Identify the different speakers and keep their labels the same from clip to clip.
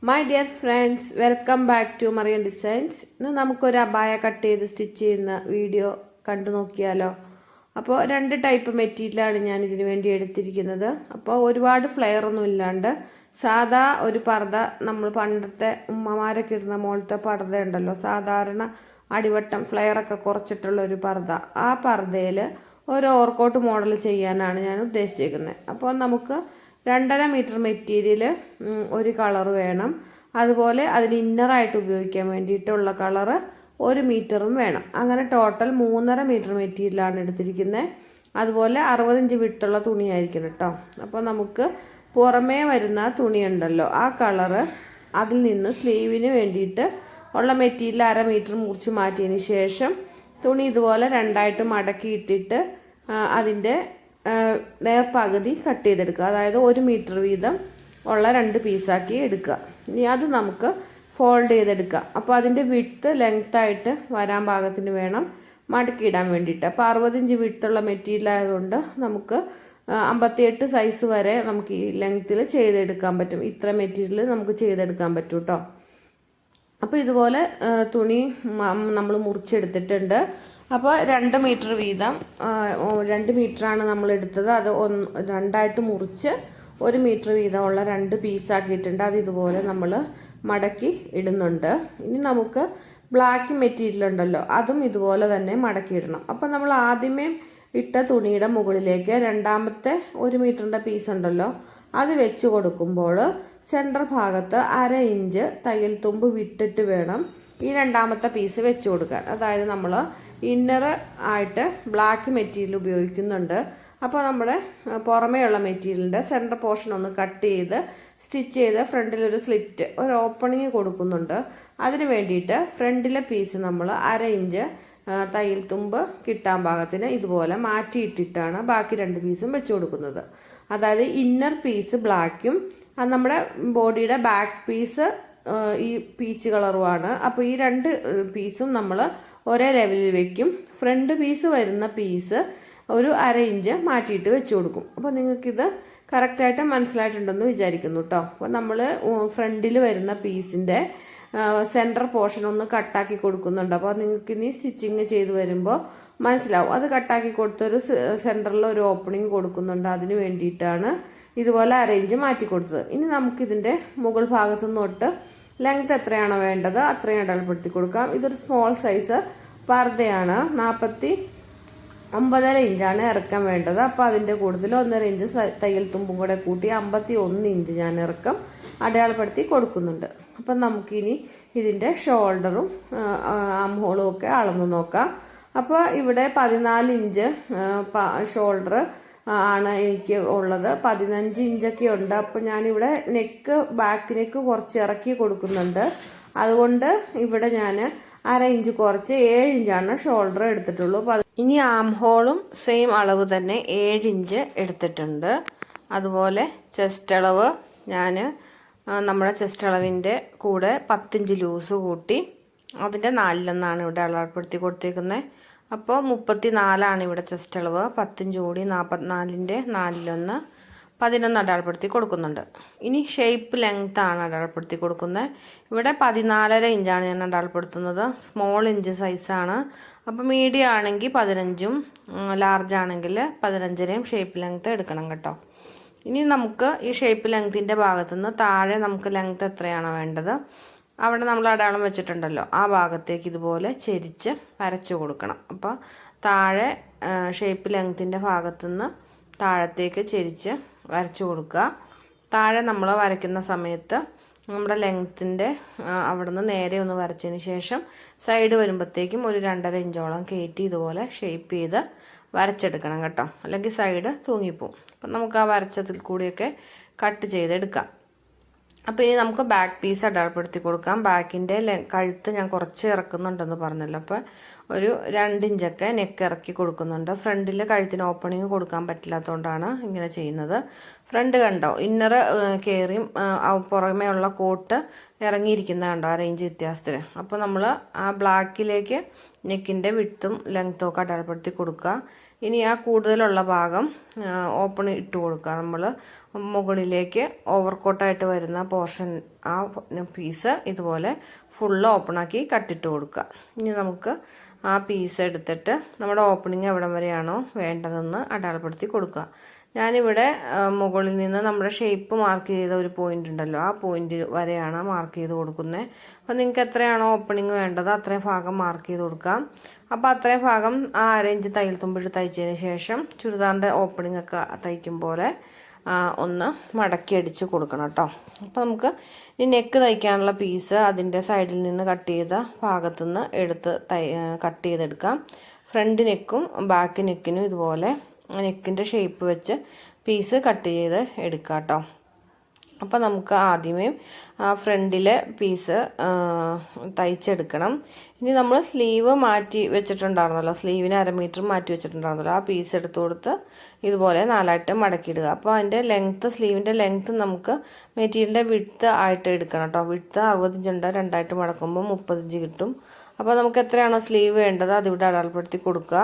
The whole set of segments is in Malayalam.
Speaker 1: My dear friends, welcome back to Marian designs. ഇന്ന് നമുക്കൊരു അബായ കട്ട് ചെയ്ത് സ്റ്റിച്ച് ചെയ്യുന്ന വീഡിയോ കണ്ടു നോക്കിയാലോ. അപ്പോൾ രണ്ട് ടൈപ്പ് മെറ്റീരിയലാണ് ഞാൻ ഇതിനു വേണ്ടി എടുത്തിരിക്കുന്നത്. അപ്പോൾ ഒരുപാട് ഫ്ലെയർ ഒന്നും ഇല്ലാണ്ട് സാധാ ഒരു പർദ്ദ, നമ്മൾ പണ്ടത്തെ ഉമ്മമാരൊക്കെ ഇടുന്ന മോളത്തെ പർദ്ദ ഉണ്ടല്ലോ, സാധാരണ അടിവട്ടം ഫ്ലെയറൊക്കെ കുറച്ചിട്ടുള്ള ഒരു പർദ്ദ, ആ പർദ്ദയിൽ ഒരു ഓവർകോട്ട് മോഡൽ ചെയ്യാനാണ് ഞാൻ ഉദ്ദേശിച്ചിരിക്കുന്നത്. അപ്പോൾ നമുക്ക് 2.5 മീറ്റർ മെറ്റീരിയൽ ഒരു കളർ വേണം. അതുപോലെ അതിന് ഇന്നറായിട്ട് ഉപയോഗിക്കാൻ വേണ്ടിയിട്ടുള്ള കളറ് 1 മീറ്ററും വേണം. അങ്ങനെ ടോട്ടൽ 3.5 മീറ്റർ മെറ്റീരിയലാണ് എടുത്തിരിക്കുന്നത്. അതുപോലെ 60 ഇഞ്ച് വിട്ടുള്ള തുണിയായിരിക്കണം കേട്ടോ. അപ്പോൾ നമുക്ക് പുറമേ വരുന്ന തുണിയുണ്ടല്ലോ, ആ കളറ് അതിൽ നിന്ന് സ്ലീവിന് വേണ്ടിയിട്ട് ഉള്ള മെറ്റീരിയൽ 1/2 മീറ്റർ മുറിച്ച് മാറ്റിയതിന് ശേഷം തുണി ഇതുപോലെ രണ്ടായിട്ട് മടക്കി ഇട്ടിട്ട് അതിൻ്റെ നേർപകുതി കട്ട് ചെയ്തെടുക്കുക. അതായത് 1 മീറ്റർ വീതം ഉള്ള 2 പീസാക്കി എടുക്കുക. ഇനി അത് നമുക്ക് ഫോൾഡ് ചെയ്തെടുക്കുക. അപ്പോൾ അതിൻ്റെ വിഡ്ത്ത് ലെങ്ത്തായിട്ട് വരാൻ പാകത്തിന് വേണം മടക്കിയിടാൻ വേണ്ടിയിട്ട്. അപ്പോൾ 60 ഇഞ്ച് വിഡ്ത്തുള്ള മെറ്റീരിയൽ ആയതുകൊണ്ട് നമുക്ക് 58 സൈസ് വരെ നമുക്ക് ഈ ലെങ്ത്തിൽ ചെയ്തെടുക്കാൻ പറ്റും. ഇത്ര മെറ്റീരിയൽ നമുക്ക് ചെയ്തെടുക്കാൻ പറ്റും കേട്ടോ. അപ്പോൾ ഇതുപോലെ തുണി നമ്മൾ മുറിച്ചെടുത്തിട്ടുണ്ട്. അപ്പോൾ 2 മീറ്റർ വീതം 2 മീറ്ററാണ് നമ്മൾ എടുത്തത്. അത് രണ്ടായിട്ട് മുറിച്ച് 1 മീറ്റർ വീതമുള്ള 2 പീസാക്കിയിട്ടുണ്ട്. അത് ഇതുപോലെ നമ്മൾ മടക്കി ഇടുന്നുണ്ട്. ഇനി നമുക്ക് ബ്ലാക്ക് മെറ്റീരിയൽ ഉണ്ടല്ലോ, അതും ഇതുപോലെ തന്നെ മടക്കി ഇടണം. അപ്പോൾ നമ്മൾ ആദ്യമേ ഇട്ട തുണിയുടെ മുകളിലേക്ക് രണ്ടാമത്തെ 1 മീറ്ററിൻ്റെ പീസ് ഉണ്ടല്ലോ, അത് വെച്ച് കൊടുക്കുമ്പോൾ സെൻറ്റർ ഭാഗത്ത് 1/2 ഇഞ്ച് തയ്യൽ തുമ്പ് വിട്ടിട്ട് വേണം ഈ രണ്ടാമത്തെ പീസ് വെച്ച് കൊടുക്കാൻ. അതായത് നമ്മൾ ഇന്നർ ആയിട്ട് ബ്ലാക്ക് മെറ്റീരിയൽ ഉപയോഗിക്കുന്നുണ്ട്. അപ്പോൾ നമ്മുടെ പുറമേയുള്ള മെറ്റീരിയലിൻ്റെ സെൻറ്റർ പോർഷൻ ഒന്ന് കട്ട് ചെയ്ത് സ്റ്റിച്ച് ചെയ്ത് ഫ്രണ്ടിലൊരു സ്ലിറ്റ്, ഒരു ഓപ്പണിങ് കൊടുക്കുന്നുണ്ട്. അതിന് വേണ്ടിയിട്ട് ഫ്രണ്ടിലെ പീസ് നമ്മൾ 1/2 ഇഞ്ച് തയ്യൽ തുമ്പ് കിട്ടാൻ പാകത്തിന് ഇതുപോലെ മാറ്റിയിട്ടിട്ടാണ് ബാക്കി 2 പീസും വെച്ച് കൊടുക്കുന്നത്. അതായത് ഇന്നർ പീസ് ബ്ലാക്കും നമ്മുടെ ബോഡിയുടെ ബാക്ക് പീസ് ഈ പീച്ച് കളറുമാണ്. അപ്പോൾ ഈ 2 പീസും നമ്മൾ ഒരേ ലെവലിൽ വെക്കും. ഫ്രണ്ട് പീസ് വരുന്ന പീസ് ഒരു 1/2 ഇഞ്ച് മാറ്റിയിട്ട് വെച്ച് കൊടുക്കും. അപ്പോൾ നിങ്ങൾക്കിത് കറക്റ്റായിട്ട് മനസ്സിലായിട്ടുണ്ടെന്ന് വിചാരിക്കുന്നു കേട്ടോ. അപ്പോൾ നമ്മൾ ഫ്രണ്ടിൽ വരുന്ന പീസിൻ്റെ സെൻറ്റർ പോർഷൻ ഒന്ന് കട്ടാക്കി കൊടുക്കുന്നുണ്ട്. അപ്പോൾ നിങ്ങൾക്ക് ഇനി സ്റ്റിച്ചിങ് ചെയ്ത് വരുമ്പോൾ മനസ്സിലാവും. അത് കട്ടാക്കി കൊടുത്തൊരു സെൻറ്ററിൽ ഒരു ഓപ്പണിങ് കൊടുക്കുന്നുണ്ട്. അതിന് വേണ്ടിയിട്ടാണ് ഇതുപോലെ 1/2 ഇഞ്ച് മാറ്റി കൊടുത്തത്. ഇനി നമുക്കിതിൻ്റെ മുകൾ ഭാഗത്തു തൊട്ട് ലെങ്ത് എത്രയാണോ വേണ്ടത് അത്രയും അടയാളപ്പെടുത്തി കൊടുക്കാം. ഇതൊരു സ്മോൾ സൈസ് പർദ്ദയാണ്. 49.5 ഇഞ്ചാണ് ഇറക്കം വേണ്ടത്. അപ്പോൾ അതിൻ്റെ കൂടുതൽ 1.5 ഇഞ്ച് തയ്യൽ തുമ്പും കൂടെ കൂട്ടി 51 ഇഞ്ച് ഞാൻ ഇറക്കം അടയാളപ്പെടുത്തി കൊടുക്കുന്നുണ്ട്. അപ്പം നമുക്കിനി ഇതിൻ്റെ ഷോൾഡറും ആം ഹോളും ഒക്കെ അളന്ന് നോക്കാം. അപ്പോൾ ഇവിടെ 14 ഇഞ്ച് ഷോൾഡർ ആണ് എനിക്ക് ഉള്ളത്. 15 ഇഞ്ചൊക്കെ ഉണ്ട്. അപ്പോൾ ഞാനിവിടെ ബാക്ക് നെക്ക് കുറച്ച് ഇറക്കി കൊടുക്കുന്നുണ്ട്. അതുകൊണ്ട് ഇവിടെ ഞാൻ 1/2 ഇഞ്ച് കുറച്ച് 7 ഇഞ്ചാണ് ഷോൾഡർ എടുത്തിട്ടുള്ളൂ. ഇനി ആം ഹോളും സെയിം അളവ് തന്നെ 7 ഇഞ്ച് എടുത്തിട്ടുണ്ട്. അതുപോലെ ചെസ്റ്റ് അളവ് ഞാൻ നമ്മുടെ ചെസ്റ്റ് അളവിൻ്റെ കൂടെ 10 ഇഞ്ച് ലൂസ് കൂട്ടി അതിൻ്റെ 4/1 ഇവിടെ അളവുപ്പെടുത്തി കൊടുത്തേക്കുന്നത്. അപ്പോൾ 34 ഇവിടെ ചെസ്റ്റ് അളവ്. 10 ഇഞ്ച് കൂടി 44ൻ്റെ 4/1 11 അടയാളപ്പെടുത്തി കൊടുക്കുന്നുണ്ട്. ഇനി ഷേപ്പ് ലെങ്ത് ആണ് അടയാളപ്പെടുത്തി കൊടുക്കുന്നത്. ഇവിടെ 14.5 ഇഞ്ചാണ് ഞാൻ അടയാളപ്പെടുത്തുന്നത്. സ്മോൾ ഇഞ്ച് സൈസാണ്. അപ്പോൾ മീഡിയം ആണെങ്കിൽ 15ഉം ലാർജ് ആണെങ്കിൽ 15.5 ഷേപ്പ് ലെങ്ത് എടുക്കണം കേട്ടോ. ഇനി നമുക്ക് ഈ ഷേപ്പ് ലെങ്ത്തിൻ്റെ ഭാഗത്തുനിന്ന് താഴെ നമുക്ക് ലെങ്ത് എത്രയാണോ വേണ്ടത് അവിടെ നമ്മൾ അടയാളം വെച്ചിട്ടുണ്ടല്ലോ, ആ ഭാഗത്തേക്ക് ഇതുപോലെ ചെരിച്ച് വരച്ചു കൊടുക്കണം. അപ്പോൾ താഴെ ഷേപ്പ് ലെങ്ത്തിൻ്റെ ഭാഗത്തുനിന്ന് താഴത്തേക്ക് ചെരിച്ച് വരച്ചു കൊടുക്കുക. താഴെ നമ്മൾ വരയ്ക്കുന്ന സമയത്ത് നമ്മുടെ ലെങ്ത്തിൻ്റെ അവിടെ നിന്ന് നേരെ ഒന്ന് വരച്ചതിന് ശേഷം സൈഡ് വരുമ്പോഴത്തേക്കും ഒരു 2.5 ഇഞ്ചോളം കയറ്റി ഇതുപോലെ ഷേപ്പ് ചെയ്ത് വരച്ചെടുക്കണം കേട്ടോ. അല്ലെങ്കിൽ സൈഡ് തൂങ്ങിപ്പോവും. അപ്പം നമുക്ക് ആ വരച്ചതിൽ കൂടിയൊക്കെ കട്ട് ചെയ്തെടുക്കാം. അപ്പോൾ ഇനി നമുക്ക് ബാക്ക് പീസ് അടയാളപ്പെടുത്തി കൊടുക്കാം. ബാക്കിൻ്റെ കഴുത്ത് ഞാൻ കുറച്ച് ഇറക്കുന്നുണ്ടെന്ന് പറഞ്ഞല്ലോ. അപ്പോൾ ഒരു 2 ഇഞ്ചൊക്കെ നെക്ക് ഇറക്കി കൊടുക്കുന്നുണ്ട്. ഫ്രണ്ടിൽ കഴുത്തിന് ഓപ്പണിങ് കൊടുക്കാൻ പറ്റില്ലാത്തതുകൊണ്ടാണ് ഇങ്ങനെ ചെയ്യുന്നത്. ഫ്രണ്ട് കണ്ടോ, ഇന്നർ കയറിയും പുറമേ ഉള്ള കോട്ട് ഇറങ്ങിയിരിക്കുന്നത് കണ്ടോ, 1/2 ഇഞ്ച് വ്യത്യാസത്തിൽ. അപ്പോൾ നമ്മൾ ആ ബ്ലാക്കിലേക്ക് നെക്കിൻ്റെ വിഡ്ത്തും ലെങ്ത്തും ഒക്കെ അടയാളപ്പെടുത്തി കൊടുക്കുക. ഇനി ആ കൂടുതലുള്ള ഭാഗം ഓപ്പൺ ഇട്ട് കൊടുക്കുക. നമ്മൾ മുകളിലേക്ക് ഓവർകോട്ടായിട്ട് വരുന്ന പോർഷൻ ആ പീസ് ഇതുപോലെ ഫുള്ള് ഓപ്പണാക്കി കട്ടിട്ട് കൊടുക്കുക. ഇനി നമുക്ക് ആ പീസ് എടുത്തിട്ട് നമ്മുടെ ഓപ്പണിങ് എവിടം വരെയാണോ വേണ്ടതെന്ന് അടയാളപ്പെടുത്തി കൊടുക്കുക. ഞാനിവിടെ മുകളിൽ നിന്ന് നമ്മുടെ ഷേപ്പ് മാർക്ക് ചെയ്ത ഒരു പോയിൻ്റ് ഉണ്ടല്ലോ, ആ പോയിൻ്റ് വരെയാണ് മാർക്ക് ചെയ്ത് കൊടുക്കുന്നത്. അപ്പോൾ നിങ്ങൾക്ക് എത്രയാണോ ഓപ്പണിങ് വേണ്ടത് അത്രയും ഭാഗം മാർക്ക് ചെയ്ത് കൊടുക്കാം. അപ്പോൾ അത്രയും ഭാഗം ആ 1/2 ഇഞ്ച് തയ്യൽ തുമ്പിട്ട് തയ്ച്ചതിന് ശേഷം ചുരിദാറിൻ്റെ ഓപ്പണിംഗ് ഒക്കെ തയ്ക്കും പോലെ ഒന്ന് മടക്കി അടിച്ച് കൊടുക്കണം കേട്ടോ. അപ്പോൾ നമുക്ക് ഈ നെക്ക് തയ്ക്കാനുള്ള പീസ് അതിൻ്റെ സൈഡിൽ നിന്ന് കട്ട് ചെയ്ത ഭാഗത്തുനിന്ന് എടുത്ത് കട്ട് ചെയ്തെടുക്കാം. ഫ്രണ്ട് നെക്കും ബാക്ക് നെക്കിനും ഇതുപോലെ നെക്കിൻ്റെ ഷേപ്പ് വെച്ച് പീസ് കട്ട് ചെയ്ത് എടുക്കാം കേട്ടോ. അപ്പോൾ നമുക്ക് ആദ്യമേ ഫ്രണ്ടിലെ പീസ് തയ്ച്ചെടുക്കണം. ഇനി നമ്മൾ സ്ലീവ് മാറ്റി വെച്ചിട്ടുണ്ടായിരുന്നല്ലോ, സ്ലീവിന് 1/2 മീറ്റർ മാറ്റി വെച്ചിട്ടുണ്ടായിരുന്നല്ലോ, ആ പീസ് എടുത്ത് കൊടുത്ത് ഇതുപോലെ 4ആയിട്ട് മടക്കിയിടുക. അപ്പോൾ അതിൻ്റെ ലെങ്ത്ത്, സ്ലീവിൻ്റെ ലെങ്ത്ത് നമുക്ക് മെറ്റീരിയലിൻ്റെ വിഡ്ത്ത് ആയിട്ട് എടുക്കണം കേട്ടോ. വിഡ്ത്ത് 60 ഇഞ്ചുണ്ട്, 2ആയിട്ട് മടക്കുമ്പോൾ 30 ഇഞ്ച് കിട്ടും. അപ്പോൾ നമുക്ക് എത്രയാണോ സ്ലീവ് വേണ്ടത് അതിവിടെ അടയാളപ്പെടുത്തി കൊടുക്കുക.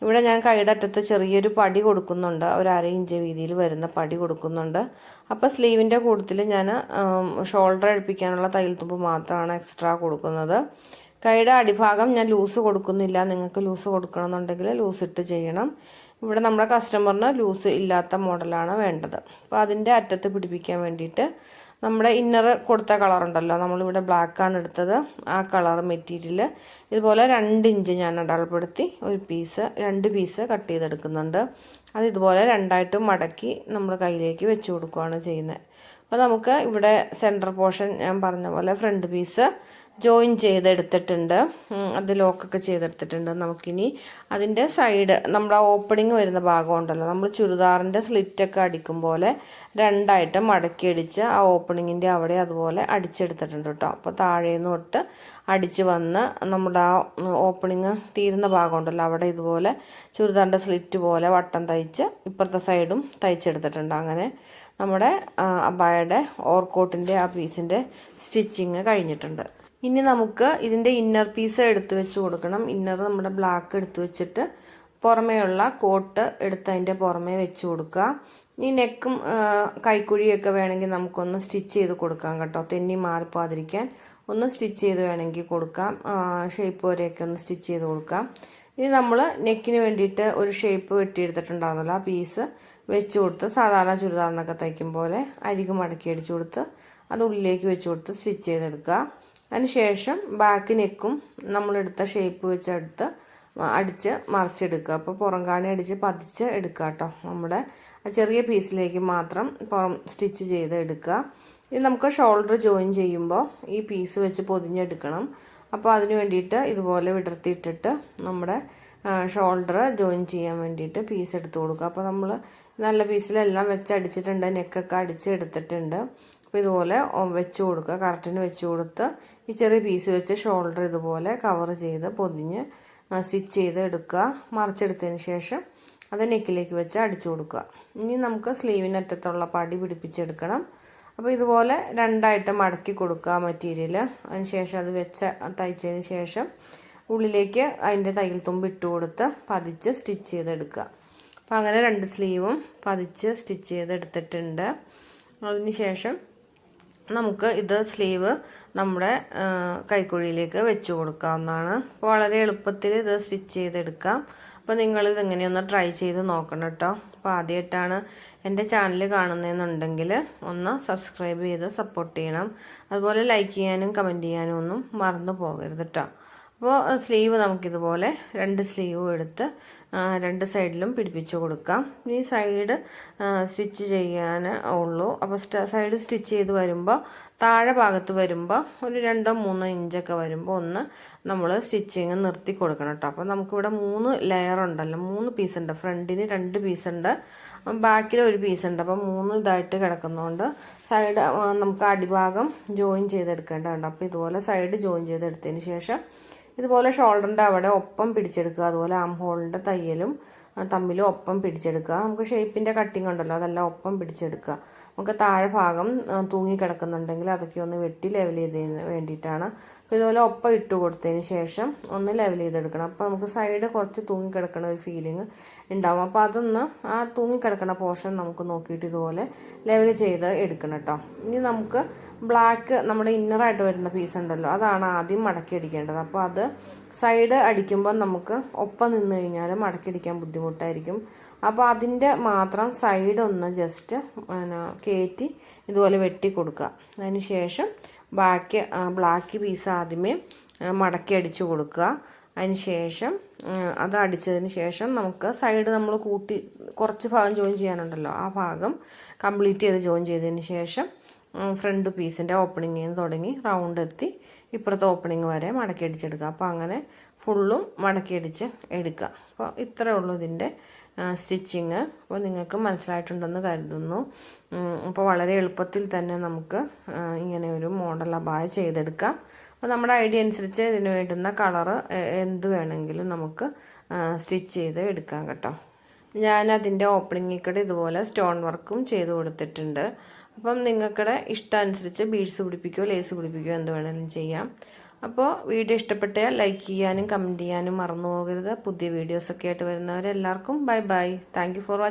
Speaker 1: ഇവിടെ ഞാൻ കൈയുടെ അറ്റത്ത് ചെറിയൊരു പടി കൊടുക്കുന്നുണ്ട്, ഒരു 1/2 ഇഞ്ച് വീതിയിൽ വരുന്ന പടി കൊടുക്കുന്നുണ്ട്. അപ്പോൾ സ്ലീവിൻ്റെ കൂട്ടത്തിൽ ഞാൻ ഷോൾഡർ അടുപ്പിക്കാനുള്ള തയ്യൽ തുമ്പ് മാത്രമാണ് എക്സ്ട്രാ കൊടുക്കുന്നത്. കൈയുടെ അടിഭാഗം ഞാൻ ലൂസ് കൊടുക്കുന്നില്ല, നിങ്ങൾക്ക് ലൂസ് കൊടുക്കണമെന്നുണ്ടെങ്കിൽ ലൂസ് ഇട്ട് ചെയ്യണം. ഇവിടെ നമ്മുടെ കസ്റ്റമറിന് ലൂസ് ഇല്ലാത്ത മോഡലാണ് വേണ്ടത്. അപ്പോൾ അതിൻ്റെ അറ്റത്ത് പിടിപ്പിക്കാൻ വേണ്ടിയിട്ട് നമ്മുടെ ഇന്നർ കൊടുത്ത കളറുണ്ടല്ലോ, നമ്മളിവിടെ ബ്ലാക്കാണ് എടുത്തത്, ആ കളർ മെറ്റീരിയൽ ഇതുപോലെ 2 ഇഞ്ച് ഞാൻ അടയാളപ്പെടുത്തി ഒരു 2 പീസ് കട്ട് ചെയ്തെടുക്കുന്നുണ്ട്. അത് ഇതുപോലെ 2ആയിട്ട് മടക്കി നമ്മൾ കയ്യിലേക്ക് വെച്ച് കൊടുക്കുകയാണ് ചെയ്യുന്നത്. അപ്പോൾ നമുക്ക് ഇവിടെ സെൻറ്റർ പോർഷൻ ഞാൻ പറഞ്ഞ പോലെ ഫ്രണ്ട് പീസ് ജോയിൻ ചെയ്തെടുത്തിട്ടുണ്ട്, അത് ലോക്കൊക്കെ ചെയ്തെടുത്തിട്ടുണ്ട്. നമുക്കിനി അതിൻ്റെ സൈഡ് നമ്മുടെ ഓപ്പണിങ് വരുന്ന ഭാഗം ഉണ്ടല്ലോ, നമ്മൾ ചുരിദാറിൻ്റെ സ്ലിറ്റൊക്കെ അടിക്കും പോലെ 2ആയിട്ട് മടക്കി അടിച്ച് ആ ഓപ്പണിങ്ങിൻ്റെ അവിടെ അതുപോലെ അടിച്ചെടുത്തിട്ടുണ്ട് കേട്ടോ. അപ്പോൾ താഴേന്ന് തൊട്ട് അടിച്ച് വന്ന് നമ്മുടെ ആ ഓപ്പണിങ് തീരുന്ന ഭാഗം ഉണ്ടല്ലോ അവിടെ ഇതുപോലെ ചുരിദാറിൻ്റെ സ്ലിറ്റ് പോലെ വട്ടം തയ്ച്ച് ഇപ്പുറത്തെ സൈഡും തയ്ച്ചെടുത്തിട്ടുണ്ട്. അങ്ങനെ നമ്മുടെ അബായയുടെ ഓർക്കോട്ടിൻ്റെ ആ പീസിൻ്റെ സ്റ്റിച്ചിങ് കഴിഞ്ഞിട്ടുണ്ട്. ഇനി നമുക്ക് ഇതിൻ്റെ ഇന്നർ പീസ് എടുത്ത് വെച്ച് കൊടുക്കണം. ഇന്നർ നമ്മുടെ ബ്ലാക്ക് എടുത്ത് വെച്ചിട്ട് പുറമേയുള്ള കോട്ട് എടുത്ത് അതിൻ്റെ പുറമേ വെച്ച് കൊടുക്കുക. ഈ നെക്കും കൈക്കുഴിയൊക്കെ വേണമെങ്കിൽ നമുക്കൊന്ന് സ്റ്റിച്ച് ചെയ്ത് കൊടുക്കാം കേട്ടോ, തെന്നി മാറിപ്പോകാതിരിക്കാൻ ഒന്ന് സ്റ്റിച്ച് ചെയ്ത് വേണമെങ്കിൽ കൊടുക്കാം. ഷേപ്പ് വരെയൊക്കെ ഒന്ന് സ്റ്റിച്ച് ചെയ്ത് കൊടുക്കാം. ഇനി നമ്മൾ നെക്കിന് വേണ്ടിയിട്ട് ഒരു ഷേപ്പ് വെട്ടിയെടുത്തിട്ടുണ്ടായിരുന്നല്ലോ, ആ പീസ് വെച്ച് കൊടുത്ത് സാധാരണ ചുരിദാറിനൊക്കെ തയ്ക്കും പോലെ അരികു മടക്കി അടിച്ചു കൊടുത്ത് അത് ഉള്ളിലേക്ക് വെച്ച് കൊടുത്ത് സ്റ്റിച്ച് ചെയ്തെടുക്കുക. അതിനുശേഷം ബാക്ക് നെക്കും നമ്മളെടുത്ത ഷേപ്പ് വെച്ചെടുത്ത് അടിച്ച് മറിച്ചെടുക്കുക. അപ്പോൾ പുറം കാണി അടിച്ച് പതിച്ച് എടുക്കുക കേട്ടോ. നമ്മുടെ ചെറിയ പീസിലേക്ക് മാത്രം പുറം സ്റ്റിച്ച് ചെയ്ത് എടുക്കുക. ഇനി നമുക്ക് ഷോൾഡർ ജോയിൻ ചെയ്യുമ്പോൾ ഈ പീസ് വെച്ച് പൊതിഞ്ഞെടുക്കണം. അപ്പോൾ അതിന് വേണ്ടിയിട്ട് ഇതുപോലെ വിടർത്തിയിട്ടിട്ട് നമ്മുടെ ഷോൾഡർ ജോയിൻ ചെയ്യാൻ വേണ്ടിയിട്ട് പീസ് എടുത്ത് കൊടുക്കുക. അപ്പോൾ നമ്മൾ നല്ല പീസിലെല്ലാം വെച്ച് അടിച്ചിട്ടുണ്ട്, നെക്കൊക്കെ അടിച്ച് എടുത്തിട്ടുണ്ട്. അപ്പോൾ ഇതുപോലെ വെച്ച് കൊടുക്കുക, കറക്റ്റിന് വെച്ച് കൊടുത്ത് ഈ ചെറിയ പീസ് വെച്ച് ഷോൾഡർ ഇതുപോലെ കവർ ചെയ്ത് പൊതിഞ്ഞ് സ്റ്റിച്ച് ചെയ്ത് എടുക്കുക. മറിച്ചെടുത്തതിന് ശേഷം അത് നെക്കിലേക്ക് വെച്ച് അടിച്ചു കൊടുക്കുക. ഇനി നമുക്ക് സ്ലീവിനറ്റത്തുള്ള പടി പിടിപ്പിച്ചെടുക്കണം. അപ്പോൾ ഇതുപോലെ 2ആയിട്ട് മടക്കി കൊടുക്കുക മെറ്റീരിയൽ. അതിന് ശേഷം അത് വെച്ച് തയ്ച്ചതിന് ശേഷം ഉള്ളിലേക്ക് അതിൻ്റെ തയ്യൽ തുമ്പ് ഇട്ട് കൊടുത്ത് പതിച്ച് സ്റ്റിച്ച് ചെയ്തെടുക്കുക. അപ്പോൾ അങ്ങനെ 2 സ്ലീവും പതിച്ച് സ്റ്റിച്ച് ചെയ്തെടുത്തിട്ടുണ്ട്. അതിന് ശേഷം നമുക്ക് ഇത് സ്ലീവ് നമ്മുടെ കൈക്കുഴിയിലേക്ക് വെച്ച് കൊടുക്കാവുന്നതാണ്. അപ്പോൾ വളരെ എളുപ്പത്തിൽ ഇത് സ്റ്റിച്ച് ചെയ്തെടുക്കാം. അപ്പോൾ നിങ്ങളിത് എങ്ങനെയൊന്ന് ട്രൈ ചെയ്ത് നോക്കണം കേട്ടോ. അപ്പോൾ ആദ്യമായിട്ടാണ് എൻ്റെ ചാനൽ കാണുന്നതെന്നുണ്ടെങ്കിൽ ഒന്ന് സബ്സ്ക്രൈബ് ചെയ്ത് സപ്പോർട്ട് ചെയ്യണം. അതുപോലെ ലൈക്ക് ചെയ്യാനും കമൻറ്റ് ചെയ്യാനും ഒന്നും മറന്നു പോകരുത് കേട്ടോ. അപ്പോൾ സ്ലീവ് നമുക്കിതുപോലെ 2 സ്ലീവും എടുത്ത് 2 സൈഡിലും പിടിപ്പിച്ച് കൊടുക്കാം. ഈ സൈഡ് സ്റ്റിച്ച് ചെയ്യാൻ ഉള്ളൂ. അപ്പോൾ സൈഡ് സ്റ്റിച്ച് ചെയ്ത് വരുമ്പോൾ താഴെ ഭാഗത്ത് വരുമ്പോൾ ഒരു 2-3 ഇഞ്ചൊക്കെ വരുമ്പോൾ ഒന്ന് നമ്മൾ സ്റ്റിച്ചിങ് നിർത്തി കൊടുക്കണം കേട്ടോ. അപ്പോൾ നമുക്കിവിടെ 3 ലെയർ ഉണ്ടല്ലോ, 3 പീസ് ഉണ്ട്. ഫ്രണ്ടിന് 2 പീസ് ഉണ്ട്, ബാക്കിൽ 1 പീസ് ഉണ്ട്. അപ്പോൾ 3 ഇതായിട്ട് കിടക്കുന്നതുകൊണ്ട് സൈഡ് നമുക്ക് അടിഭാഗം ജോയിൻ ചെയ്തെടുക്കേണ്ടതുണ്ട്. അപ്പോൾ ഇതുപോലെ സൈഡ് ജോയിൻ ചെയ്തെടുത്തതിന് ശേഷം ഇതുപോലെ ഷോൾഡറിൻ്റെ അവിടെ ഒപ്പം പിടിച്ചെടുക്കുക. അതുപോലെ ആം ഹോളിൻ്റെ തയ്യലും തമ്മിൽ ഒപ്പം പിടിച്ചെടുക്കുക. നമുക്ക് ഷേപ്പിൻ്റെ കട്ടിങ് ഉണ്ടല്ലോ അതെല്ലാം ഒപ്പം പിടിച്ചെടുക്കുക. നമുക്ക് താഴെ ഭാഗം തൂങ്ങിക്കിടക്കുന്നുണ്ടെങ്കിൽ അതൊക്കെ ഒന്ന് വെട്ടി ലെവൽ ചെയ്തതിന് വേണ്ടിയിട്ടാണ്. അപ്പോൾ ഇതുപോലെ ഒപ്പം ഇട്ട് കൊടുത്തതിന് ശേഷം ഒന്ന് ലെവൽ ചെയ്തെടുക്കണം. അപ്പോൾ നമുക്ക് സൈഡ് കുറച്ച് തൂങ്ങിക്കിടക്കണ ഒരു ഫീലിംഗ് ഉണ്ടാവും. അപ്പോൾ അതൊന്ന് ആ തൂങ്ങിക്കിടക്കണ പോർഷൻ നമുക്ക് നോക്കിയിട്ട് ഇതുപോലെ ലെവൽ ചെയ്ത് എടുക്കണം കേട്ടോ. ഇനി നമുക്ക് ബ്ലാക്ക് നമ്മുടെ ഇന്നറായിട്ട് വരുന്ന പീസ് ഉണ്ടല്ലോ അതാണ് ആദ്യം മടക്കി അടിക്കേണ്ടത്. അപ്പോൾ അത് സൈഡ് അടിക്കുമ്പോൾ നമുക്ക് ഒപ്പം നിന്ന് കഴിഞ്ഞാൽ മടക്കി അടിക്കാൻ ബുദ്ധിമുട്ടായിരിക്കും. അപ്പോൾ അതിൻ്റെ മാത്രം സൈഡ് ഒന്ന് ജസ്റ്റ് കയറ്റി ഇതുപോലെ വെട്ടി കൊടുക്കുക. അതിന് ശേഷം ബ്ലാക്ക് പീസ് ആദ്യമേ മടക്കി അടിച്ചു കൊടുക്കുക. അതിന് ശേഷം അത് അടിച്ചതിന് ശേഷം നമുക്ക് സൈഡ് നമ്മൾ കൂട്ടി കുറച്ച് ഭാഗം ജോയിൻ ചെയ്യാനുണ്ടല്ലോ ആ ഭാഗം കംപ്ലീറ്റ് ചെയ്ത് ജോയിൻ ചെയ്തതിന് ശേഷം ഫ്രണ്ട് പീസിൻ്റെ ഓപ്പണിങ്ങിൽ നിന്ന് തുടങ്ങി റൗണ്ട് എത്തി ഇപ്പുറത്തെ ഓപ്പണിങ് വരെ മടക്കി അടിച്ചെടുക്കുക. അപ്പോൾ അങ്ങനെ ഫുള്ളും മടക്കി അടിച്ച് എടുക്കുക. അപ്പോൾ ഇത്രയേ ഉള്ളൂ ഇതിൻ്റെ സ്റ്റിച്ചിങ്. അപ്പോൾ നിങ്ങൾക്ക് മനസ്സിലായിട്ടുണ്ടെന്ന് കരുതുന്നു. അപ്പോൾ വളരെ എളുപ്പത്തിൽ തന്നെ നമുക്ക് ഇങ്ങനെ ഒരു മോഡൽ അബായ ചെയ്തെടുക്കാം. അപ്പോൾ നമ്മുടെ ഐഡിയ അനുസരിച്ച് ഇതിന് വേണ്ടുന്ന കളറ് എന്ത് വേണമെങ്കിലും നമുക്ക് സ്റ്റിച്ച് ചെയ്ത് എടുക്കാം കേട്ടോ. ഞാനതിൻ്റെ ഓപ്പണിങ്ങിൽ കൂടെ ഇതുപോലെ സ്റ്റോൺ വർക്കും ചെയ്ത് കൊടുത്തിട്ടുണ്ട്. അപ്പം നിങ്ങൾക്കുടെ ഇഷ്ടമനുസരിച്ച് ബീഡ്സ് പിടിപ്പിക്കുകയോ ലേസ് പിടിപ്പിക്കുകയോ എന്ത് വേണമെങ്കിലും ചെയ്യാം. അപ്പോൾ വീഡിയോ ഇഷ്ടപ്പെട്ടാൽ ലൈക്ക് ചെയ്യാനും കമൻറ്റ് ചെയ്യാനും മറന്നു പോകരുത്. പുതിയ വീഡിയോസൊക്കെ ആയിട്ട് വരുന്നവരെല്ലാവർക്കും bye bye. Thank you for watching.